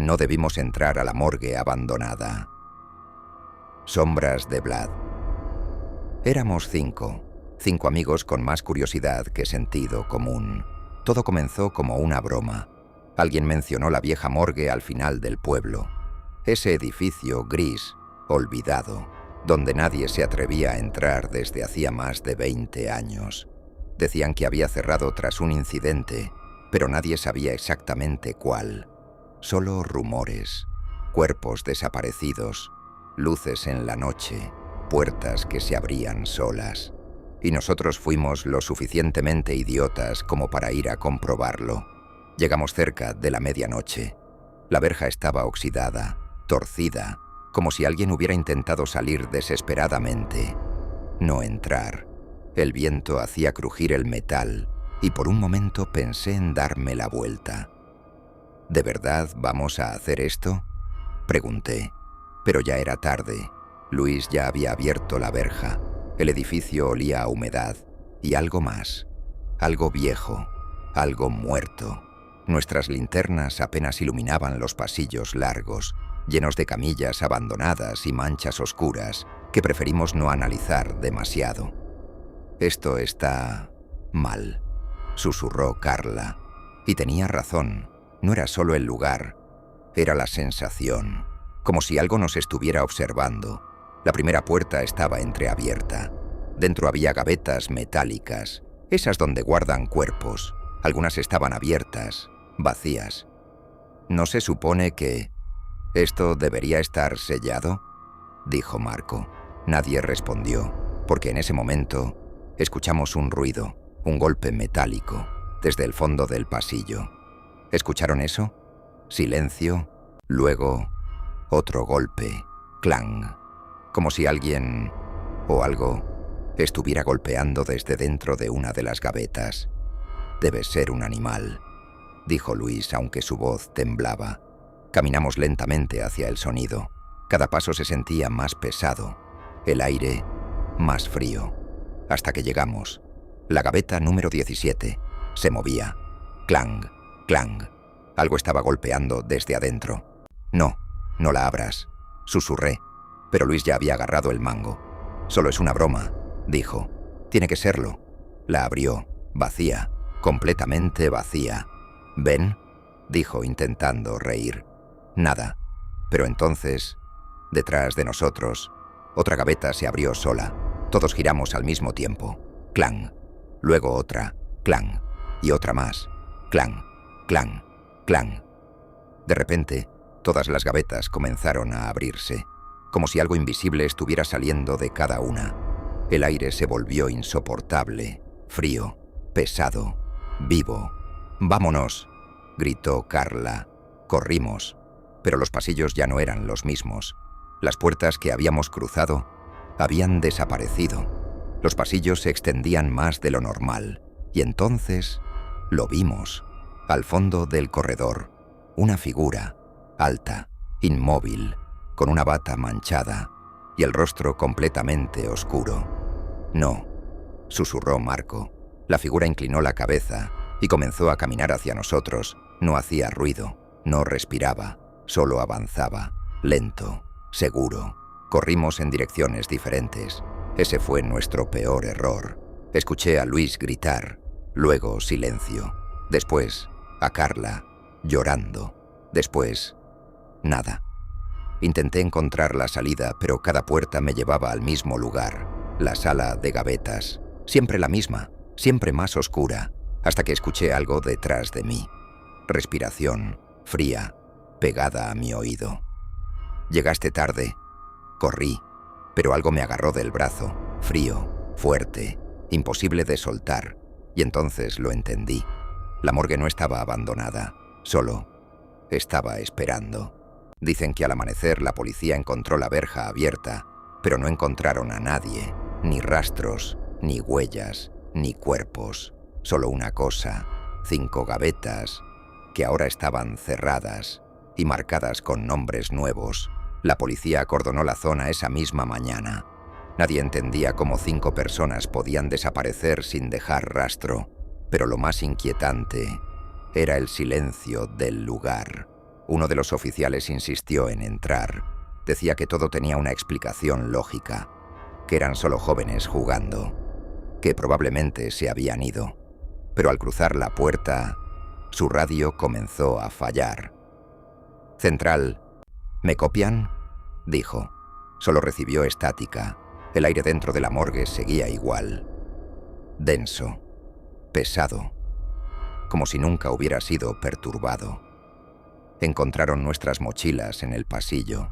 No debimos entrar a la morgue abandonada. Sombras de Vlad. Éramos 5 amigos con más curiosidad que sentido común. Todo comenzó como una broma. Alguien mencionó la vieja morgue al final del pueblo. Ese edificio gris, olvidado, donde nadie se atrevía a entrar desde hacía más de 20 años. Decían que había cerrado tras un incidente, pero nadie sabía exactamente cuál. Solo rumores, cuerpos desaparecidos, luces en la noche, puertas que se abrían solas. Y nosotros fuimos lo suficientemente idiotas como para ir a comprobarlo. Llegamos cerca de la medianoche. La verja estaba oxidada, torcida, como si alguien hubiera intentado salir desesperadamente. No entrar. El viento hacía crujir el metal y por un momento pensé en darme la vuelta. ¿De verdad vamos a hacer esto?, pregunté. Pero ya era tarde. Luis ya había abierto la verja. El edificio olía a humedad y algo más. Algo viejo, algo muerto. Nuestras linternas apenas iluminaban los pasillos largos, llenos de camillas abandonadas y manchas oscuras que preferimos no analizar demasiado. «Esto está mal», susurró Carla. Y tenía razón. No era solo el lugar, era la sensación, como si algo nos estuviera observando. La primera puerta estaba entreabierta. Dentro había gavetas metálicas, esas donde guardan cuerpos. Algunas estaban abiertas, vacías. ¿No se supone que esto debería estar sellado?, dijo Marco. Nadie respondió, porque en ese momento escuchamos un ruido, un golpe metálico, desde el fondo del pasillo. ¿Escucharon eso? Silencio, luego otro golpe, clang, como si alguien o algo estuviera golpeando desde dentro de una de las gavetas. «Debe ser un animal», dijo Luis, aunque su voz temblaba. Caminamos lentamente hacia el sonido. Cada paso se sentía más pesado, el aire más frío, hasta que llegamos. La gaveta número 17 se movía. Clang, clang. Algo estaba golpeando desde adentro. «No, no la abras», susurré, pero Luis ya había agarrado el mango. «Solo es una broma», dijo. «Tiene que serlo». La abrió, vacía, completamente vacía. «¿Ven?», dijo intentando reír. Nada. Pero entonces, detrás de nosotros, otra gaveta se abrió sola. Todos giramos al mismo tiempo. Clang. Luego otra. Clang. Y otra más. Clang. Clang. Clang. De repente, todas las gavetas comenzaron a abrirse, como si algo invisible estuviera saliendo de cada una. El aire se volvió insoportable, frío, pesado, vivo. «¡Vámonos!», gritó Carla. Corrimos, pero los pasillos ya no eran los mismos. Las puertas que habíamos cruzado habían desaparecido. Los pasillos se extendían más de lo normal, y entonces lo vimos. Al fondo del corredor, una figura, alta, inmóvil, con una bata manchada y el rostro completamente oscuro. «No», susurró Marco. La figura inclinó la cabeza y comenzó a caminar hacia nosotros. No hacía ruido, no respiraba, solo avanzaba, lento, seguro. Corrimos en direcciones diferentes. Ese fue nuestro peor error. Escuché a Luis gritar, luego silencio. Después, a Carla, llorando. Después, nada. Intenté encontrar la salida, pero cada puerta me llevaba al mismo lugar, la sala de gavetas. Siempre la misma, siempre más oscura, hasta que escuché algo detrás de mí. Respiración, fría, pegada a mi oído. «Llegaste tarde». Corrí, pero algo me agarró del brazo, frío, fuerte, imposible de soltar, y entonces lo entendí. La morgue no estaba abandonada, solo estaba esperando. Dicen que al amanecer la policía encontró la verja abierta, pero no encontraron a nadie, ni rastros, ni huellas, ni cuerpos. Solo una cosa, 5 gavetas, que ahora estaban cerradas y marcadas con nombres nuevos. La policía acordonó la zona esa misma mañana. Nadie entendía cómo 5 personas podían desaparecer sin dejar rastro, pero lo más inquietante era el silencio del lugar. Uno de los oficiales insistió en entrar. Decía que todo tenía una explicación lógica, que eran solo jóvenes jugando, que probablemente se habían ido. Pero al cruzar la puerta, su radio comenzó a fallar. «Central, ¿me copian?», dijo. Solo recibió estática. El aire dentro de la morgue seguía igual. Denso, pesado, como si nunca hubiera sido perturbado. Encontraron nuestras mochilas en el pasillo,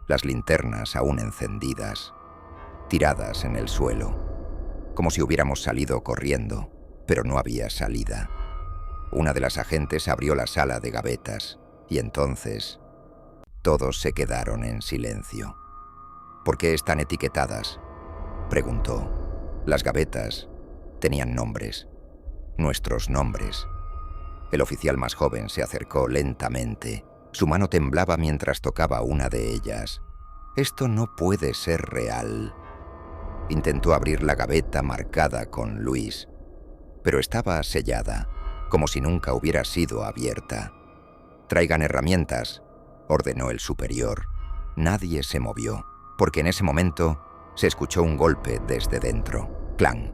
las linternas aún encendidas, tiradas en el suelo, como si hubiéramos salido corriendo, pero no había salida. Una de las agentes abrió la sala de gavetas y entonces todos se quedaron en silencio. «¿Por qué están etiquetadas?», preguntó. Las gavetas tenían nombres, nuestros nombres. El oficial más joven se acercó lentamente. Su mano temblaba mientras tocaba una de ellas. «Esto no puede ser real». Intentó abrir la gaveta marcada con Luis, pero estaba sellada, como si nunca hubiera sido abierta. «Traigan herramientas», ordenó el superior. Nadie se movió, porque en ese momento se escuchó un golpe desde dentro. «Clang».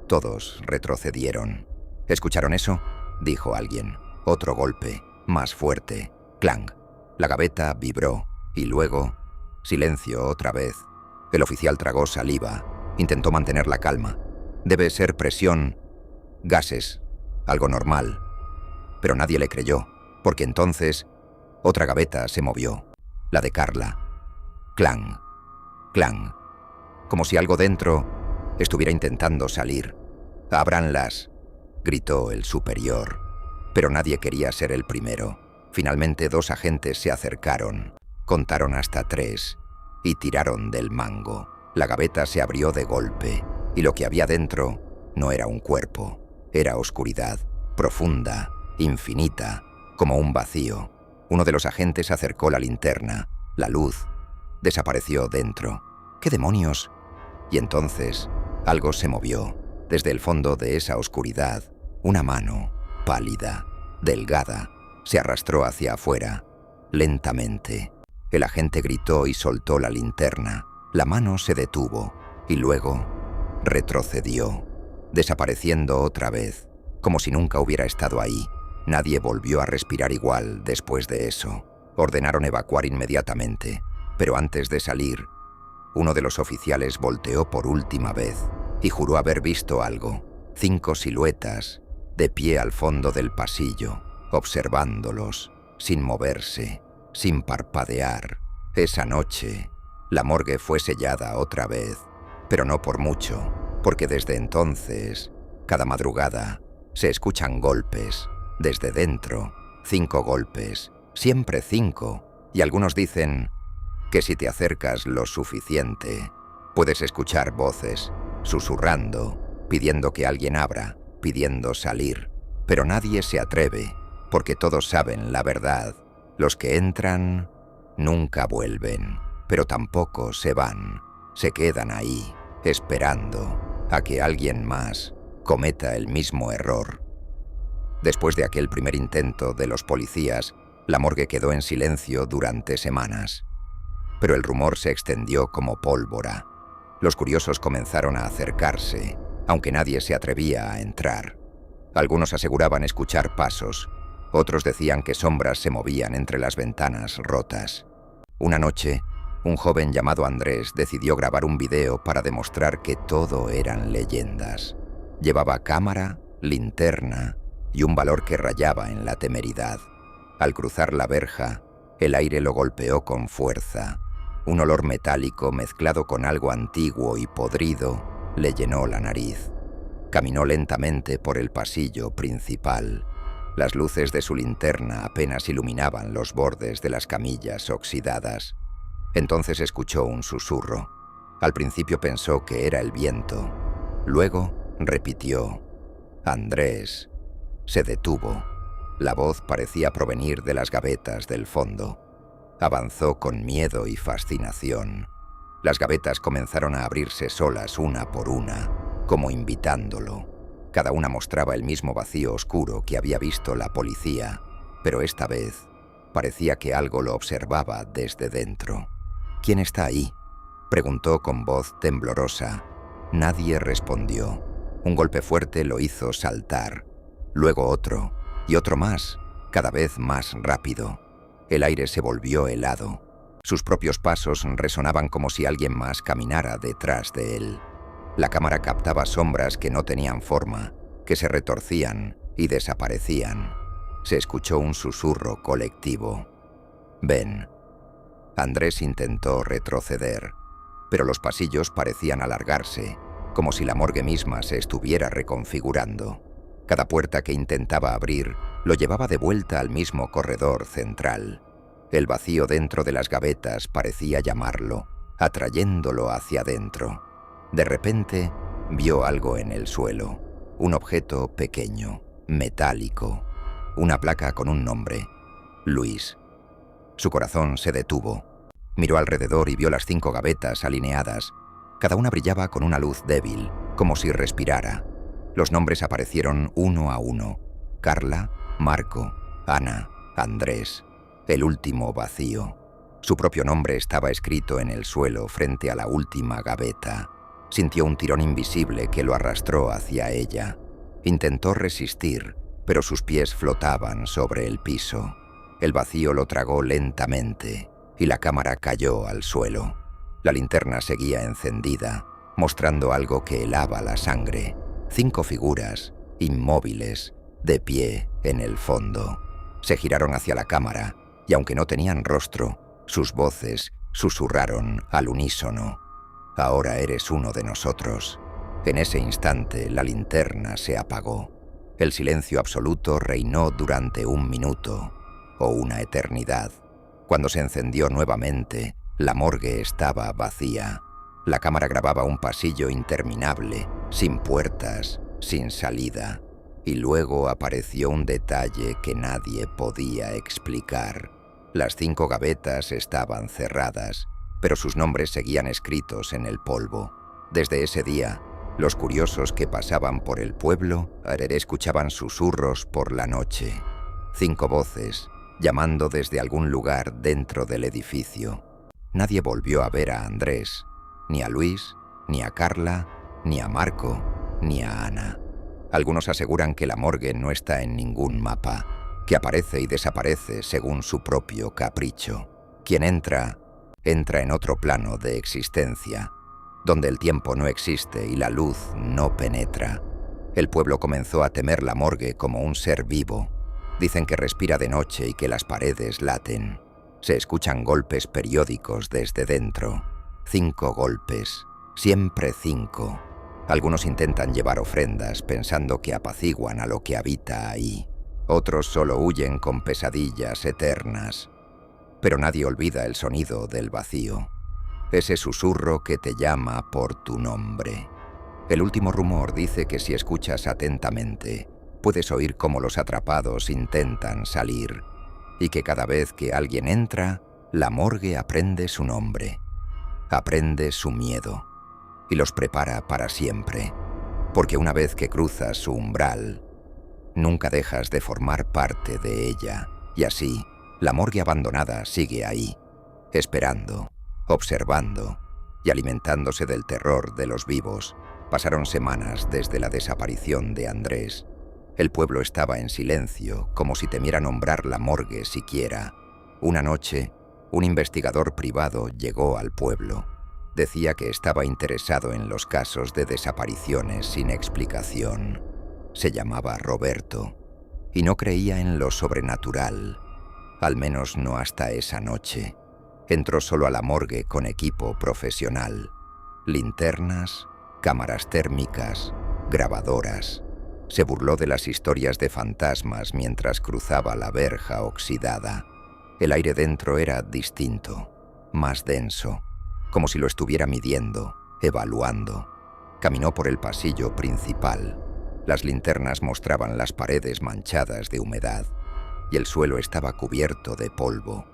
Todos retrocedieron. «¿Escucharon eso?», dijo alguien. Otro golpe, más fuerte. «Clang». La gaveta vibró y luego silencio otra vez. El oficial tragó saliva. Intentó mantener la calma. «Debe ser presión, gases, algo normal». Pero nadie le creyó, porque entonces otra gaveta se movió, la de Carla. «Clang, clang», como si algo dentro estuviera intentando salir. «Ábranlas», gritó el superior. Pero nadie quería ser el primero. Finalmente 2 agentes se acercaron, contaron hasta 3 y tiraron del mango. La gaveta se abrió de golpe y lo que había dentro no era un cuerpo, era oscuridad, profunda, infinita, como un vacío. Uno de los agentes acercó la linterna. La luz desapareció dentro. «¿Qué demonios?». Y entonces algo se movió. Desde el fondo de esa oscuridad, una mano, pálida, delgada, se arrastró hacia afuera, lentamente. El agente gritó y soltó la linterna. La mano se detuvo y luego retrocedió, desapareciendo otra vez, como si nunca hubiera estado ahí. Nadie volvió a respirar igual después de eso. Ordenaron evacuar inmediatamente, pero antes de salir, uno de los oficiales volteó por última vez y juró haber visto algo. 5 siluetas, de pie al fondo del pasillo, observándolos, sin moverse, sin parpadear. Esa noche, la morgue fue sellada otra vez, pero no por mucho, porque desde entonces, cada madrugada, se escuchan golpes, desde dentro, 5 golpes, siempre 5, y algunos dicen que si te acercas lo suficiente, puedes escuchar voces, susurrando, pidiendo que alguien abra, pidiendo salir, pero nadie se atreve, porque todos saben la verdad. Los que entran nunca vuelven, pero tampoco se van, se quedan ahí, esperando a que alguien más cometa el mismo error. Después de aquel primer intento de los policías, la morgue quedó en silencio durante semanas. Pero el rumor se extendió como pólvora. Los curiosos comenzaron a acercarse, aunque nadie se atrevía a entrar. Algunos aseguraban escuchar pasos, otros decían que sombras se movían entre las ventanas rotas. Una noche, un joven llamado Andrés decidió grabar un video para demostrar que todo eran leyendas. Llevaba cámara, linterna y un valor que rayaba en la temeridad. Al cruzar la verja, el aire lo golpeó con fuerza. Un olor metálico mezclado con algo antiguo y podrido le llenó la nariz. Caminó lentamente por el pasillo principal. Las luces de su linterna apenas iluminaban los bordes de las camillas oxidadas. Entonces escuchó un susurro. Al principio pensó que era el viento. Luego repitió: «Andrés». Se detuvo. La voz parecía provenir de las gavetas del fondo. Avanzó con miedo y fascinación. Las gavetas comenzaron a abrirse solas una por una, como invitándolo. Cada una mostraba el mismo vacío oscuro que había visto la policía, pero esta vez Parecía que algo lo observaba desde dentro. «¿Quién está ahí?», preguntó con voz temblorosa. Nadie respondió. Un golpe fuerte lo hizo saltar. Luego otro, y otro más, cada vez más rápido. El aire se volvió helado. Sus propios pasos resonaban como si alguien más caminara detrás de él. La cámara captaba sombras que no tenían forma, que se retorcían y desaparecían. Se escuchó un susurro colectivo. «Ven». Andrés intentó retroceder, pero los pasillos parecían alargarse, como si la morgue misma se estuviera reconfigurando. Cada puerta que intentaba abrir lo llevaba de vuelta al mismo corredor central. El vacío dentro de las gavetas parecía llamarlo, atrayéndolo hacia adentro. De repente, vio algo en el suelo, un objeto pequeño, metálico, una placa con un nombre: Luis. Su corazón se detuvo. Miró alrededor y vio las 5 gavetas alineadas. Cada una brillaba con una luz débil, como si respirara. Los nombres aparecieron uno a uno: Carla, Marco, Ana, Andrés. El último vacío. Su propio nombre estaba escrito en el suelo frente a la última gaveta. Sintió un tirón invisible que lo arrastró hacia ella. Intentó resistir, pero sus pies flotaban sobre el piso. El vacío lo tragó lentamente y la cámara cayó al suelo. La linterna seguía encendida, mostrando algo que helaba la sangre. 5 figuras, inmóviles, de pie en el fondo. Se giraron hacia la cámara y, aunque no tenían rostro, sus voces susurraron al unísono: «Ahora eres uno de nosotros». En ese instante la linterna se apagó. El silencio absoluto reinó durante 1 minuto, o una eternidad. Cuando se encendió nuevamente, la morgue estaba vacía. La cámara grababa un pasillo interminable, sin puertas, sin salida. Y luego apareció un detalle que nadie podía explicar. Las 5 gavetas estaban cerradas, pero sus nombres seguían escritos en el polvo. Desde ese día, los curiosos que pasaban por el pueblo escuchaban susurros por la noche. 5 voces, llamando desde algún lugar dentro del edificio. Nadie volvió a ver a Andrés, ni a Luis, ni a Carla, ni a Marco, ni a Ana. Algunos aseguran que la morgue no está en ningún mapa, que aparece y desaparece según su propio capricho. Quien entra, entra en otro plano de existencia, donde el tiempo no existe y la luz no penetra. El pueblo comenzó a temer la morgue como un ser vivo. Dicen que respira de noche y que las paredes laten. Se escuchan golpes periódicos desde dentro. 5 golpes, siempre 5. Algunos intentan llevar ofrendas pensando que apaciguan a lo que habita ahí. Otros solo huyen con pesadillas eternas. Pero nadie olvida el sonido del vacío. Ese susurro que te llama por tu nombre. El último rumor dice que si escuchas atentamente, puedes oír cómo los atrapados intentan salir, y que cada vez que alguien entra, la morgue aprende su nombre, aprende su miedo, y los prepara para siempre, porque una vez que cruzas su umbral, nunca dejas de formar parte de ella, y así, la morgue abandonada sigue ahí, esperando, observando y alimentándose del terror de los vivos. Pasaron semanas desde la desaparición de Andrés. El pueblo estaba en silencio, como si temiera nombrar la morgue siquiera. Una noche, un investigador privado llegó al pueblo. Decía que estaba interesado en los casos de desapariciones sin explicación. Se llamaba Roberto y no creía en lo sobrenatural, al menos no hasta esa noche. Entró solo a la morgue con equipo profesional, linternas, cámaras térmicas, grabadoras. Se burló de las historias de fantasmas mientras cruzaba la verja oxidada. El aire dentro era distinto, más denso, como si lo estuviera midiendo, evaluando. Caminó por el pasillo principal. Las linternas mostraban las paredes manchadas de humedad y el suelo estaba cubierto de polvo.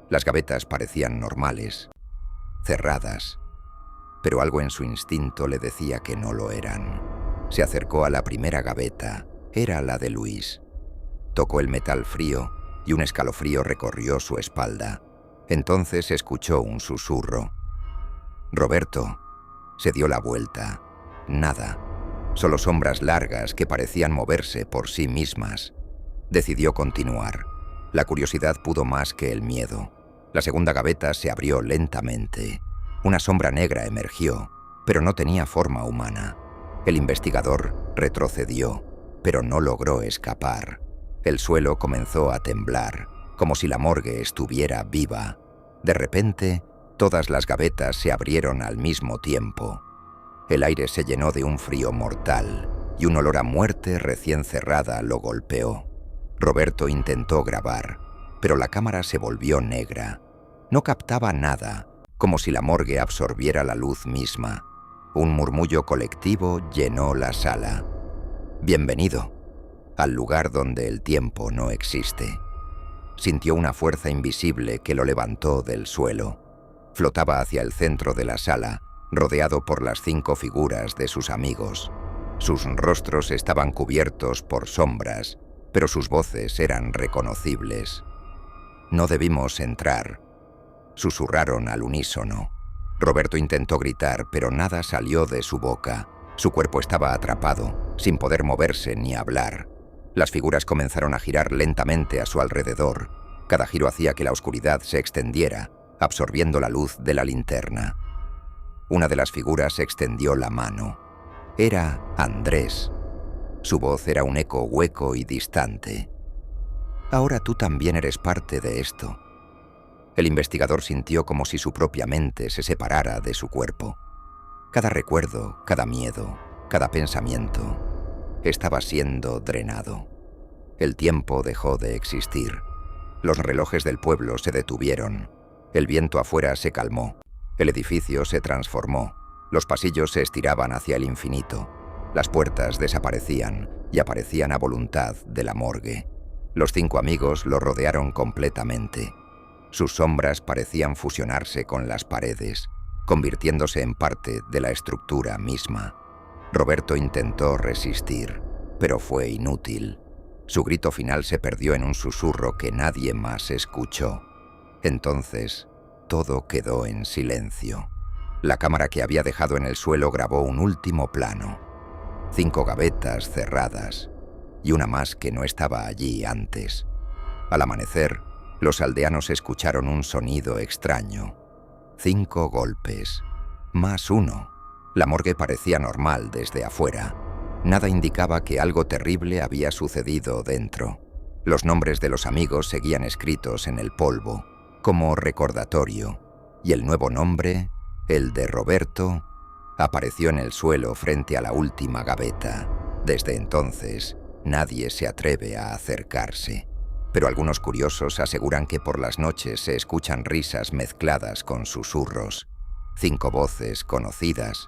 Las gavetas parecían normales, cerradas, pero algo en su instinto le decía que no lo eran. Se acercó a la primera gaveta, era la de Luis. Tocó el metal frío y un escalofrío recorrió su espalda. Entonces escuchó un susurro. «Roberto». Se dio la vuelta. Nada. Solo sombras largas que parecían moverse por sí mismas. Decidió continuar. La curiosidad pudo más que el miedo. La segunda gaveta se abrió lentamente. Una sombra negra emergió, pero no tenía forma humana. El investigador retrocedió, pero no logró escapar. El suelo comenzó a temblar, como si la morgue estuviera viva. De repente, todas las gavetas se abrieron al mismo tiempo. El aire se llenó de un frío mortal y un olor a muerte recién cerrada lo golpeó. Roberto intentó grabar, pero la cámara se volvió negra. No captaba nada, como si la morgue absorbiera la luz misma. Un murmullo colectivo llenó la sala. «Bienvenido al lugar donde el tiempo no existe». Sintió una fuerza invisible que lo levantó del suelo. Flotaba hacia el centro de la sala, rodeado por las 5 figuras de sus amigos. Sus rostros estaban cubiertos por sombras, pero sus voces eran reconocibles. «No debimos entrar», susurraron al unísono. Roberto intentó gritar, pero nada salió de su boca. Su cuerpo estaba atrapado, sin poder moverse ni hablar. Las figuras comenzaron a girar lentamente a su alrededor. Cada giro hacía que la oscuridad se extendiera, absorbiendo la luz de la linterna. Una de las figuras extendió la mano. Era Andrés. Su voz era un eco hueco y distante. «Ahora tú también eres parte de esto». El investigador sintió como si su propia mente se separara de su cuerpo. Cada recuerdo, cada miedo, cada pensamiento estaba siendo drenado. El tiempo dejó de existir. Los relojes del pueblo se detuvieron. El viento afuera se calmó. El edificio se transformó. Los pasillos se estiraban hacia el infinito. Las puertas desaparecían y aparecían a voluntad de la morgue. Los 5 amigos lo rodearon completamente. Sus sombras parecían fusionarse con las paredes, convirtiéndose en parte de la estructura misma. Roberto intentó resistir, pero fue inútil. Su grito final se perdió en un susurro que nadie más escuchó. Entonces, todo quedó en silencio. La cámara que había dejado en el suelo grabó un último plano. 5 gavetas cerradas, y una más que no estaba allí antes. Al amanecer, los aldeanos escucharon un sonido extraño. 5 golpes, más 1. La morgue parecía normal desde afuera. Nada indicaba que algo terrible había sucedido dentro. Los nombres de los amigos seguían escritos en el polvo, como recordatorio, y el nuevo nombre, el de Roberto, apareció en el suelo frente a la última gaveta. Desde entonces, nadie se atreve a acercarse. Pero algunos curiosos aseguran que por las noches se escuchan risas mezcladas con susurros, 5 voces conocidas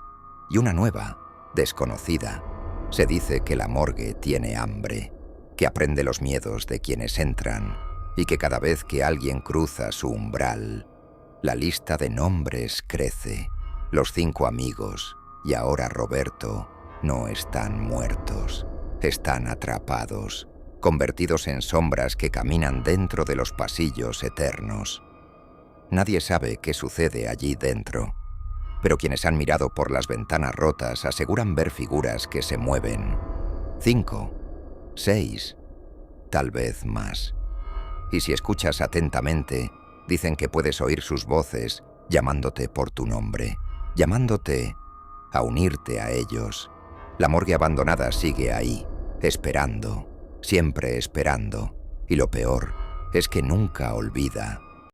y una nueva, desconocida. Se dice que la morgue tiene hambre, que aprende los miedos de quienes entran y que cada vez que alguien cruza su umbral, la lista de nombres crece. Los 5 amigos, y ahora Roberto, no están muertos, están atrapados, convertidos en sombras que caminan dentro de los pasillos eternos. Nadie sabe qué sucede allí dentro, pero quienes han mirado por las ventanas rotas aseguran ver figuras que se mueven. 5, 6, tal vez más. Y si escuchas atentamente, dicen que puedes oír sus voces llamándote por tu nombre, llamándote a unirte a ellos. La morgue abandonada sigue ahí, esperando, siempre esperando, y lo peor es que nunca olvida.